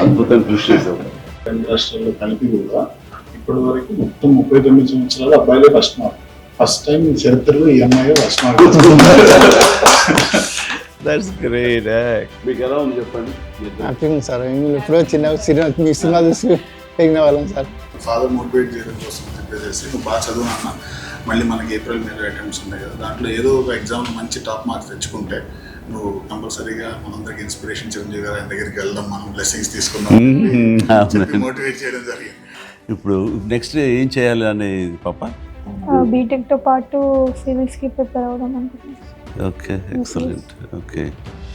అద్భుతం కృషి చేశావు. రెండు రాష్ట్రాల్లో కలిపి కూడా ఇప్పటి వరకు మొత్తం 39 సంవత్సరాలు అబ్బాయిలే ఫస్ట్ టైం చరిత్రలో ఈ అమ్మాయి ఫస్ట్ మార్క్. That's great. మీకు ఎలా ఉంది చెప్పండి. హ్యాపీగా సార్ ఎప్పుడో చిన్న మీ సినిమా చూసి పెరిగిన వాళ్ళం సార్. ఫాదర్ మోటివేట్ చేయడం కోసం చెప్పేసి నువ్వు బాగా చదువు అన్న, మళ్ళీ మనకి ఏప్రిల్ మే అటెంప్ట్స్ ఉన్నాయి కదా, దాంట్లో ఏదో ఒక ఎగ్జామ్లో మంచి టాప్ మార్క్స్ తెచ్చుకుంటే నువ్వు కంపల్సరీగా మనందరికి ఇన్స్పిరేషన్ చిరంజీవి గారు ఆయన దగ్గరికి వెళ్దాం, మనం బ్లెస్సింగ్స్ తీసుకుందాం మోటివేట్ చేయడం జరిగింది. ఇప్పుడు నెక్స్ట్ ఏం చేయాలి అనేది పాప? బీటెక్ తో పాటు సివిల్స్ కి ప్రిపేర్ అవ్వడం అనుకుంటున్నాను. Okay, excellent. ఓకే,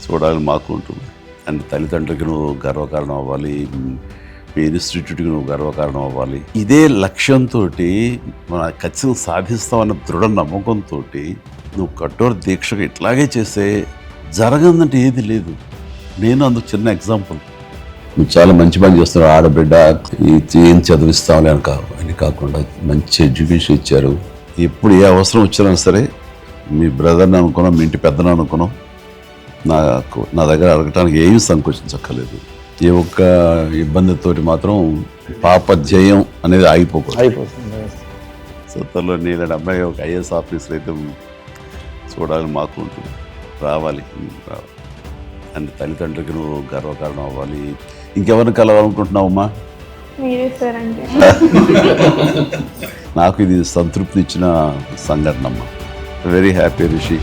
చూడాలి మాకు ఉంటుంది. అండ్ తల్లిదండ్రులకి నువ్వు గర్వకారణం అవ్వాలి, మీ ఇన్స్టిట్యూట్కి నువ్వు గర్వకారణం అవ్వాలి. ఇదే లక్ష్యంతో మన ఖచ్చితంగా సాధిస్తామన్న దృఢ నమ్మకంతో నువ్వు కఠోర దీక్షగా ఇట్లాగే చేస్తే జరగదంటే ఏది లేదు. నేను అందుకు చిన్న ఎగ్జాంపుల్. నువ్వు చాలా మంచి పని చేస్తున్నావు. ఆడబిడ్డ ఏం చదివిస్తామని అని కాకుండా మంచి ఎడ్యుకేషన్ ఇచ్చారు. ఎప్పుడు ఏ అవసరం వచ్చినా సరే మీ బ్రదర్ని అనుకున్నాం, మీ ఇంటి పెద్దను అనుకున్నాం, నా దగ్గర అడగటానికి ఏమీ సంకోచించక్కర్లేదు. ఏ ఒక్క ఇబ్బందితోటి మాత్రం పాప ధ్యేయం అనేది అయిపోతుంది. సో త్వరలో నేను అమ్మాయి ఒక ఐఏఎస్ ఆఫీసర్ అయితే చూడాలని మాకు ఉంటుంది. రావాలి. అండ్ తల్లిదండ్రులకి నువ్వు గర్వకారణం అవ్వాలి. ఇంకెవరిని కలవాలనుకుంటున్నావమ్మా? మీరే సార్ అంటే నాకు ఇది సంతృప్తి ఇచ్చిన సంఘటన అమ్మా. Very happy Rishi.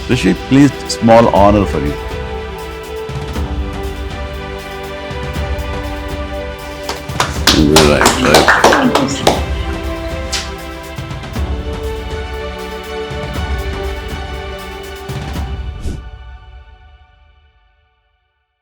Rishi, please, small honour for you. Right.